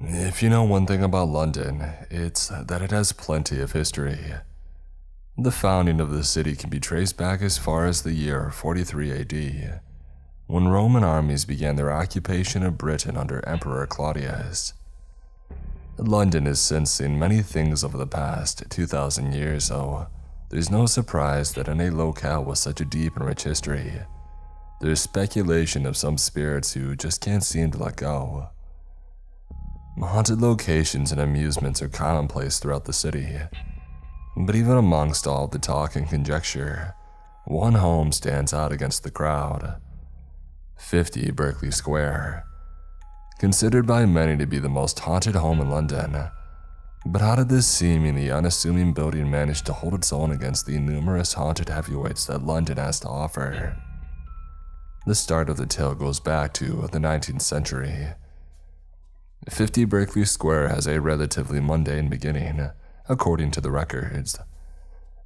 If you know one thing about London, it's that it has plenty of history. The founding of the city can be traced back as far as the year 43 AD, when Roman armies began their occupation of Britain under Emperor Claudius. London has since seen many things over the past 2,000 years, so there's no surprise that in a locale with such a deep and rich history, there's speculation of some spirits who just can't seem to let go. Haunted locations and amusements are commonplace throughout the city, but even amongst all the talk and conjecture, one home stands out against the crowd. 50 Berkeley Square. Considered by many to be the most haunted home in London, but how did this seemingly unassuming building manage to hold its own against the numerous haunted heavyweights that London has to offer? The start of the tale goes back to the 19th century. 50 Berkeley Square has a relatively mundane beginning, according to the records.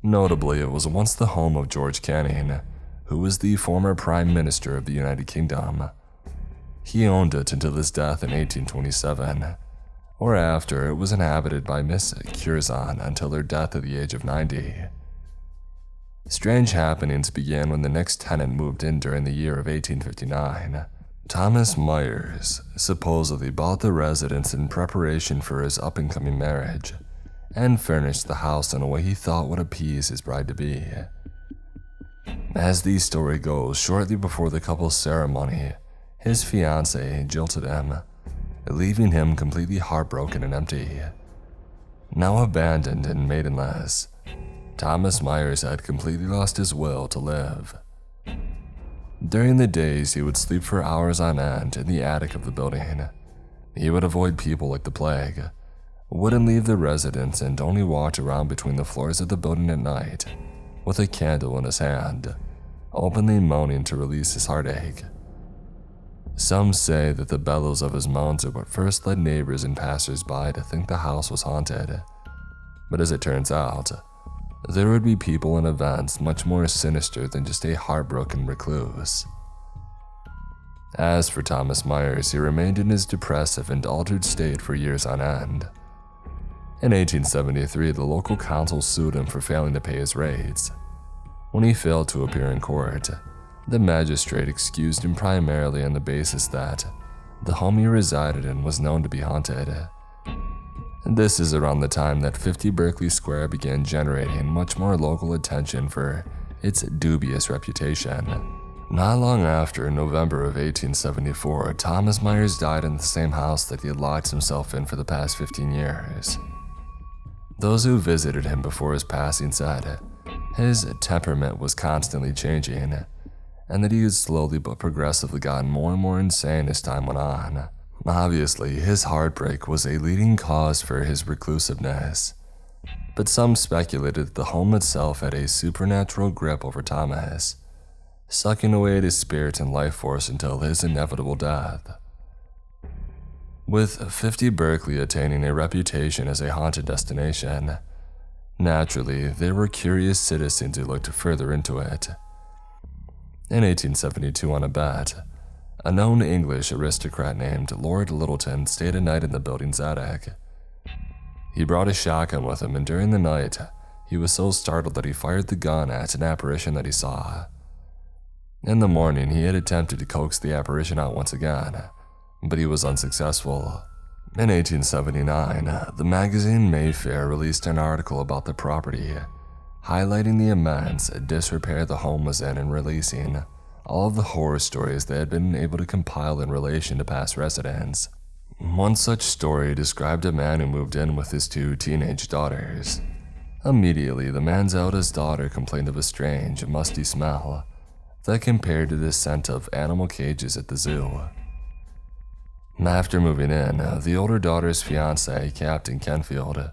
Notably, it was once the home of George Canning, who was the former Prime Minister of the United Kingdom. He owned it until his death in 1827, or after it was inhabited by Miss Curzon until her death at the age of 90. Strange happenings began when the next tenant moved in during the year of 1859. Thomas Myers supposedly bought the residence in preparation for his up-and-coming marriage, and furnished the house in a way he thought would appease his bride-to-be. As the story goes, shortly before the couple's ceremony, his fiancée jilted him, leaving him completely heartbroken and empty. Now abandoned and maidenless, Thomas Myers had completely lost his will to live. During the days, he would sleep for hours on end in the attic of the building. He would avoid people like the plague, wouldn't leave the residence, and only walked around between the floors of the building at night with a candle in his hand, openly moaning to release his heartache. Some say that the bellows of his moans are what first led neighbors and passers-by to think the house was haunted. But as it turns out, there would be people and events much more sinister than just a heartbroken recluse. As for Thomas Myers, he remained in his depressive and altered state for years on end. In 1873, the local council sued him for failing to pay his rates. When he failed to appear in court, the magistrate excused him primarily on the basis that the home he resided in was known to be haunted. This is around the time that 50 Berkeley Square began generating much more local attention for its dubious reputation. Not long after, in November of 1874, Thomas Myers died in the same house that he had locked himself in for the past 15 years. Those who visited him before his passing said his temperament was constantly changing, and that he had slowly but progressively gotten more and more insane as time went on. Obviously, his heartbreak was a leading cause for his reclusiveness, but some speculated that the home itself had a supernatural grip over Thomas, sucking away at his spirit and life force until his inevitable death. With 50 Berkeley attaining a reputation as a haunted destination, naturally, there were curious citizens who looked further into it. In 1872, on a bet, a known English aristocrat named Lord Littleton stayed a night in the building's attic. He brought a shotgun with him, and during the night, he was so startled that he fired the gun at an apparition that he saw. In the morning, he had attempted to coax the apparition out once again, but he was unsuccessful. In 1879, the magazine Mayfair released an article about the property, highlighting the immense disrepair the home was in and releasing all of the horror stories they had been able to compile in relation to past residents. One such story described a man who moved in with his 2 teenage daughters. Immediately, the man's eldest daughter complained of a strange, musty smell that compared to the scent of animal cages at the zoo. After moving in, the older daughter's fiancé, Captain Kenfield,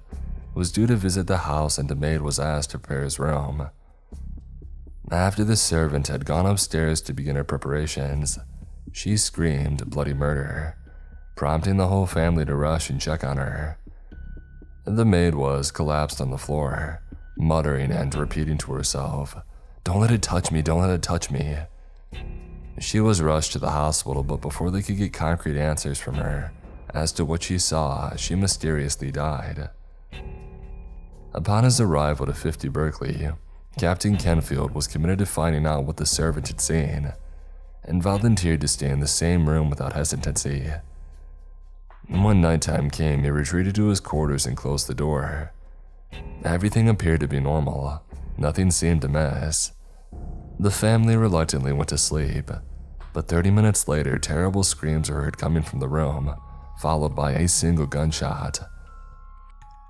was due to visit the house, and the maid was asked to prepare his room. After the servant had gone upstairs to begin her preparations, she screamed bloody murder, prompting the whole family to rush and check on her. The maid was collapsed on the floor, muttering and repeating to herself, "Don't let it touch me, don't let it touch me." She was rushed to the hospital, but before they could get concrete answers from her, as to what she saw as she mysteriously died. Upon his arrival to 50 Berkeley, Captain Kenfield was committed to finding out what the servant had seen, and volunteered to stay in the same room without hesitancy. When nighttime came, he retreated to his quarters and closed the door. Everything appeared to be normal. Nothing seemed amiss. The family reluctantly went to sleep, but 30 minutes later, terrible screams were heard coming from the room, followed by a single gunshot.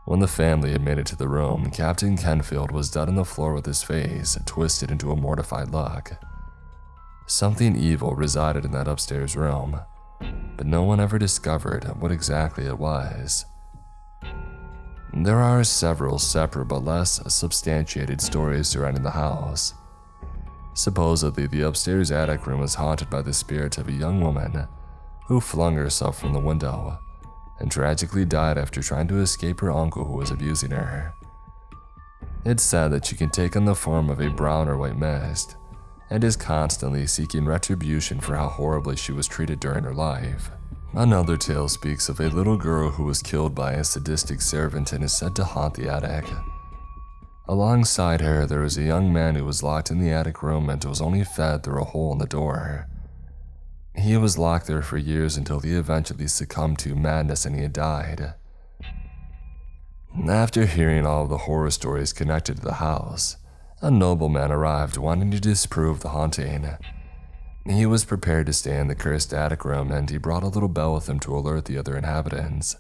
When the family had made it to the room, Captain Kenfield was dead on the floor with his face twisted into a mortified look. Something evil resided in that upstairs room, but no one ever discovered what exactly it was. There are several separate but less substantiated stories surrounding the house. Supposedly, the upstairs attic room was haunted by the spirit of a young woman who flung herself from the window and tragically died after trying to escape her uncle who was abusing her. It's said that she can take on the form of a brown or white mist and is constantly seeking retribution for how horribly she was treated during her life. Another tale speaks of a little girl who was killed by a sadistic servant and is said to haunt the attic. Alongside her, there was a young man who was locked in the attic room and was only fed through a hole in the door. He was locked there for years until he eventually succumbed to madness and he had died. After hearing all of the horror stories connected to the house, a nobleman arrived wanting to disprove the haunting. He was prepared to stay in the cursed attic room and he brought a little bell with him to alert the other inhabitants.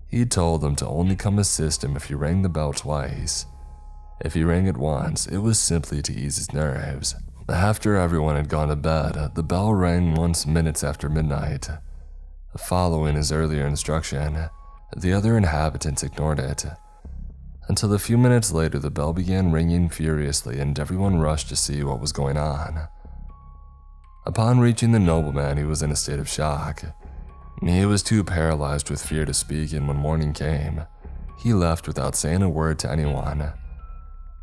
He told them to only come assist him if he rang the bell twice. If he rang it once, it was simply to ease his nerves. After everyone had gone to bed, the bell rang once minutes after midnight. Following his earlier instruction, the other inhabitants ignored it, until a few minutes later the bell began ringing furiously and everyone rushed to see what was going on. Upon reaching the nobleman, he was in a state of shock. He was too paralyzed with fear to speak, and when morning came, he left without saying a word to anyone.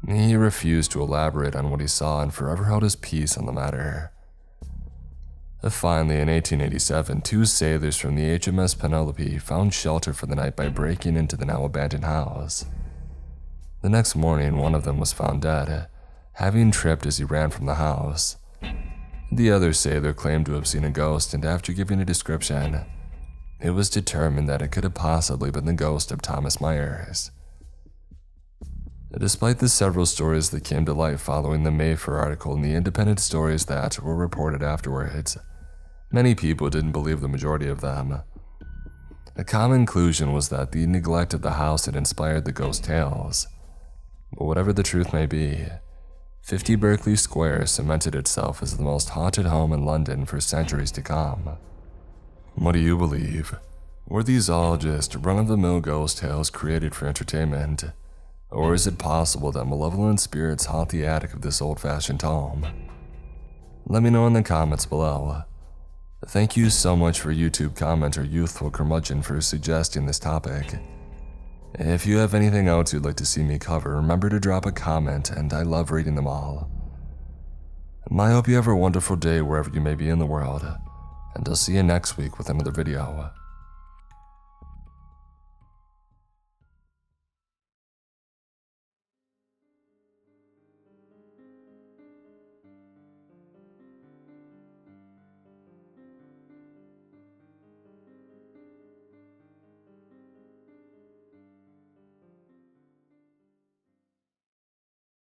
He refused to elaborate on what he saw and forever held his peace on the matter. Finally, in 1887, 2 sailors from the HMS Penelope found shelter for the night by breaking into the now abandoned house. The next morning, one of them was found dead, having tripped as he ran from the house. The other sailor claimed to have seen a ghost, and after giving a description, it was determined that it could have possibly been the ghost of Thomas Myers. Despite the several stories that came to light following the Mayfair article and the independent stories that were reported afterwards, many people didn't believe the majority of them. A common conclusion was that the neglect of the house had inspired the ghost tales. But whatever the truth may be, 50 Berkeley Square cemented itself as the most haunted home in London for centuries to come. What do you believe? Were these all just run-of-the-mill ghost tales created for entertainment? Or is it possible that malevolent spirits haunt the attic of this old-fashioned home? Let me know in the comments below. Thank you so much for YouTube commenter Youthful Curmudgeon for suggesting this topic. If you have anything else you'd like to see me cover, remember to drop a comment, and I love reading them all. I hope you have a wonderful day wherever you may be in the world, and I'll see you next week with another video.